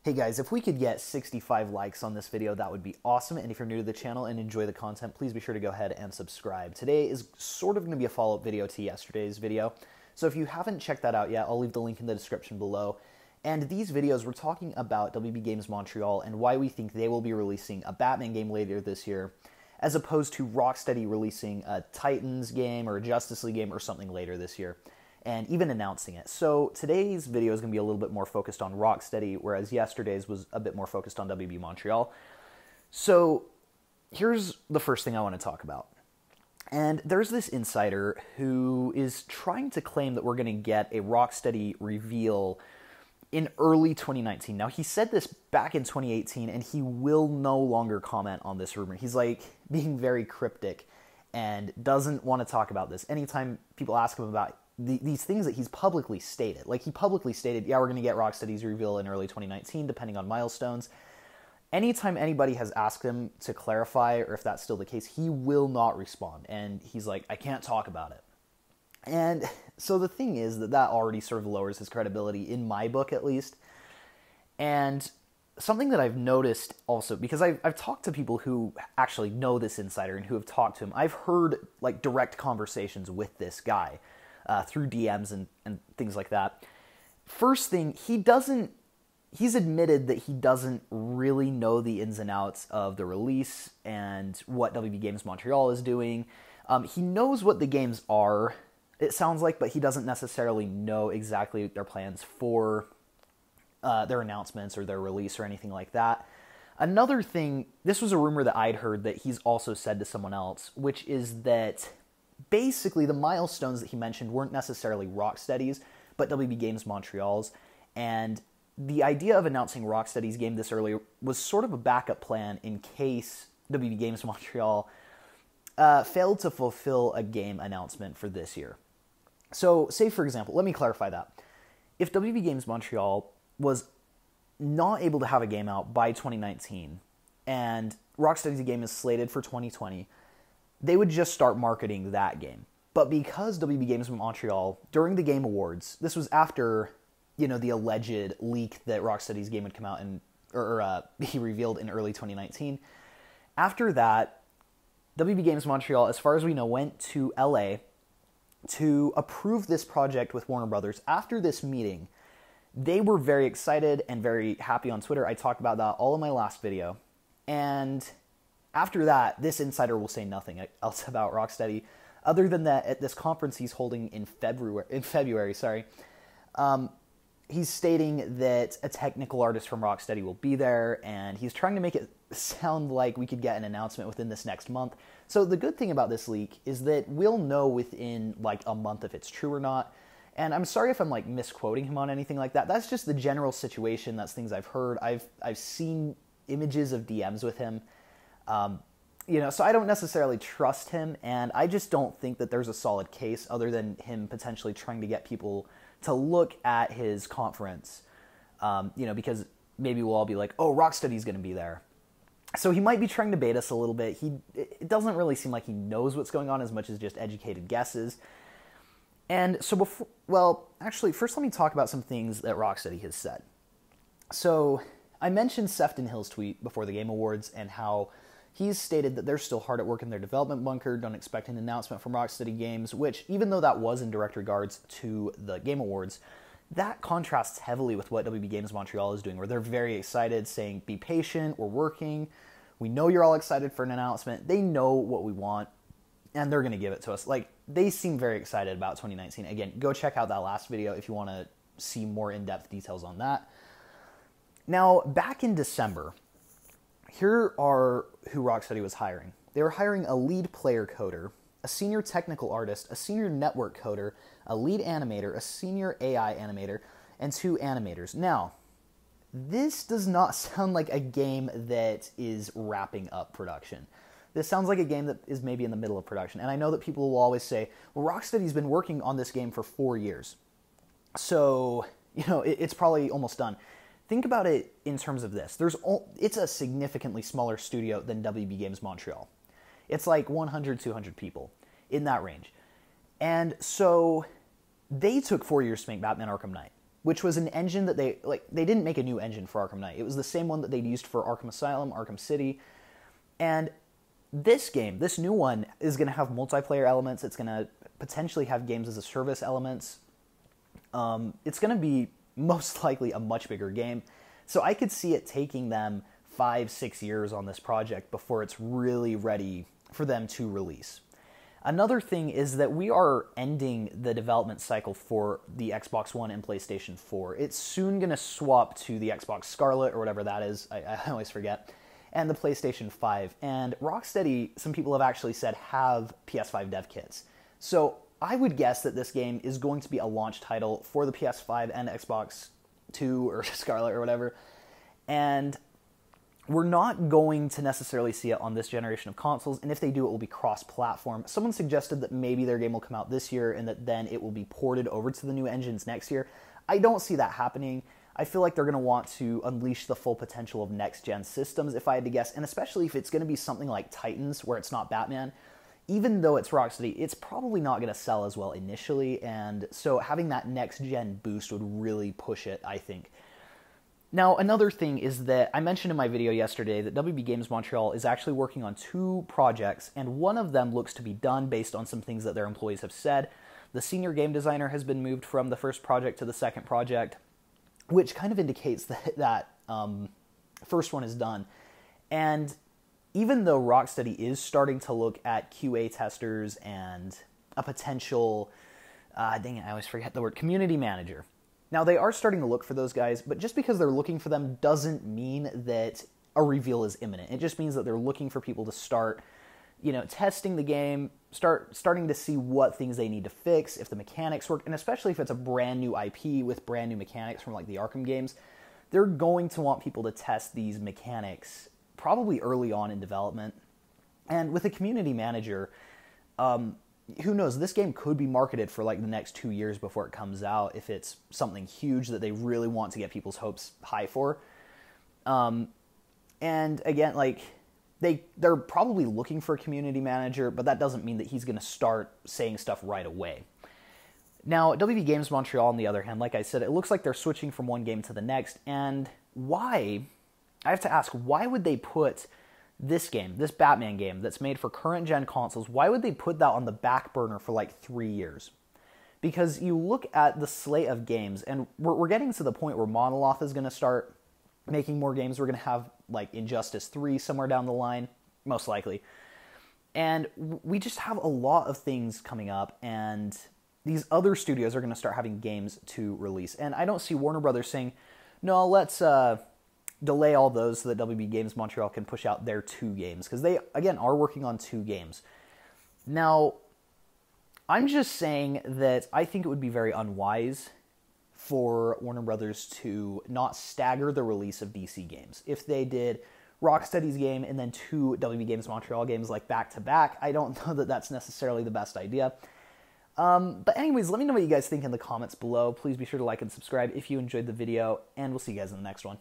Hey guys, if we could get 65 likes on this video, that would be awesome. And if you're new to the channel and enjoy the content, please be sure to go ahead and subscribe. Today is sort of going to be a follow-up video to yesterday's video. So if you haven't checked that out yet, I'll leave the link in the description below. And these videos, we're talking about WB Games Montreal and why we think they will be releasing a Batman game later this year, as opposed to Rocksteady releasing a Titans game or a Justice League game or something later this year, and even announcing it. So today's video is going to be a little bit more focused on Rocksteady, whereas yesterday's was a bit more focused on WB Montreal. So here's the first thing I want to talk about. And there's this insider who is trying to claim that we're going to get a Rocksteady reveal in early 2019. Now, he said this back in 2018, and he will no longer comment on this rumor. He's like being very cryptic and doesn't want to talk about this. Anytime people ask him about these things that he's publicly stated, like he publicly stated, yeah, we're going to get Rocksteady's reveal in early 2019, depending on milestones. Anytime anybody has asked him to clarify or if that's still the case, he will not respond. And he's like, I can't talk about it. And so the thing is that already sort of lowers his credibility, in my book at least. And something that I've noticed also, because I've talked to people who actually know this insider and who have talked to him, I've heard like direct conversations with this guy through DMs and things like that. First thing, he's admitted that he doesn't really know the ins and outs of the release and what WB Games Montreal is doing. He knows what the games are, it sounds like, but he doesn't necessarily know exactly their plans for their announcements or their release or anything like that. Another thing, this was a rumor that I'd heard that he's also said to someone else, which is that basically the milestones that he mentioned weren't necessarily Rocksteady's, but WB Games Montreal's. And the idea of announcing Rocksteady's game this early was sort of a backup plan in case WB Games Montreal failed to fulfill a game announcement for this year. So, say for example, let me clarify that. If WB Games Montreal was not able to have a game out by 2019, and Rocksteady's game is slated for 2020, they would just start marketing that game. But because WB Games Montreal, during the Game Awards, this was after, the alleged leak that Rocksteady's game would come out or be revealed in early 2019. After that, WB Games Montreal, as far as we know, went to LA to approve this project with Warner Brothers. After this meeting, they were very excited and very happy on Twitter. I talked about that all in my last video. And after that, this insider will say nothing else about Rocksteady, other than that at this conference he's holding in February, he's stating that a technical artist from Rocksteady will be there, and he's trying to make it sound like we could get an announcement within this next month. So the good thing about this leak is that we'll know within like a month if it's true or not. And I'm sorry if I'm like misquoting him on anything like that. That's just the general situation. That's things I've heard. I've seen images of DMs with him. So I don't necessarily trust him, and I just don't think that there's a solid case other than him potentially trying to get people to look at his conference, because maybe we'll all be like, oh, Rocksteady's going to be there. So he might be trying to bait us a little bit. It doesn't really seem like he knows what's going on as much as just educated guesses. And so first let me talk about some things that Rocksteady has said. So I mentioned Sefton Hill's tweet before the Game Awards and how he's stated that they're still hard at work in their development bunker, don't expect an announcement from Rocksteady Games, which, even though that was in direct regards to the Game Awards, that contrasts heavily with what WB Games Montreal is doing, where they're very excited, saying, be patient, we're working, we know you're all excited for an announcement, they know what we want, and they're going to give it to us. Like, they seem very excited about 2019. Again, go check out that last video if you want to see more in-depth details on that. Now, back in December, here are who Rocksteady was hiring. They were hiring a lead player coder, a senior technical artist, a senior network coder, a lead animator, a senior AI animator, and 2 animators. Now, this does not sound like a game that is wrapping up production. This sounds like a game that is maybe in the middle of production. And I know that people will always say, well, Rocksteady's been working on this game for 4 years. So, it's probably almost done. Think about it in terms of this. It's a significantly smaller studio than WB Games Montreal. It's like 100, 200 people, in that range. And so they took 4 years to make Batman Arkham Knight. which was an engine that they didn't make a new engine for Arkham Knight. It was the same one that they'd used for Arkham Asylum, Arkham City, and this game, this new one, is going to have multiplayer elements. It's going to potentially have games as a service elements. It's going to be most likely a much bigger game. So I could see it taking them 5-6 years on this project before it's really ready for them to release. Another thing is that we are ending the development cycle for the Xbox One and PlayStation 4. It's soon going to swap to the Xbox Scarlet or whatever that is. I always forget. And the PlayStation 5. And Rocksteady, some people have actually said, have PS5 dev kits. So I would guess that this game is going to be a launch title for the PS5 and Xbox 2 or Scarlet or whatever. And we're not going to necessarily see it on this generation of consoles, and if they do, it will be cross-platform. Someone suggested that maybe their game will come out this year and that then it will be ported over to the new engines next year. I don't see that happening. I feel like they're going to want to unleash the full potential of next-gen systems, if I had to guess, and especially if it's going to be something like Titans, where it's not Batman. Even though it's Rocksteady, it's probably not going to sell as well initially, and so having that next-gen boost would really push it, I think. Now, another thing is that I mentioned in my video yesterday that WB Games Montreal is actually working on 2 projects, and one of them looks to be done based on some things that their employees have said. The senior game designer has been moved from the first project to the second project, which kind of indicates that first one is done. And even though Rocksteady is starting to look at QA testers and a potential, dang it, I always forget the word, community manager. Now, they are starting to look for those guys, but just because they're looking for them doesn't mean that a reveal is imminent. It just means that they're looking for people to start, testing the game, starting to see what things they need to fix, if the mechanics work, and especially if it's a brand new IP with brand new mechanics from like the Arkham games, they're going to want people to test these mechanics probably early on in development. And with a community manager, who knows, this game could be marketed for like the next 2 years before it comes out if it's something huge that they really want to get people's hopes high for. And again, like they're probably looking for a community manager, but that doesn't mean that he's going to start saying stuff right away. Now, WB Games Montreal, on the other hand, like I said, it looks like they're switching from one game to the next. And why? I have to ask, why would they put this game, this Batman game that's made for current-gen consoles, why would they put that on the back burner for like 3 years? Because you look at the slate of games, and we're getting to the point where Monolith is going to start making more games. We're going to have like Injustice 3 somewhere down the line, most likely. And we just have a lot of things coming up, and these other studios are going to start having games to release. And I don't see Warner Brothers saying, no, let's delay all those so that WB Games Montreal can push out their 2 games, because they, again, are working on 2 games. Now, I'm just saying that I think it would be very unwise for Warner Brothers to not stagger the release of DC games. If they did Rocksteady's game and then 2 WB Games Montreal games like back-to-back, I don't know that that's necessarily the best idea. But anyways, let me know what you guys think in the comments below. Please be sure to like and subscribe if you enjoyed the video, and we'll see you guys in the next one.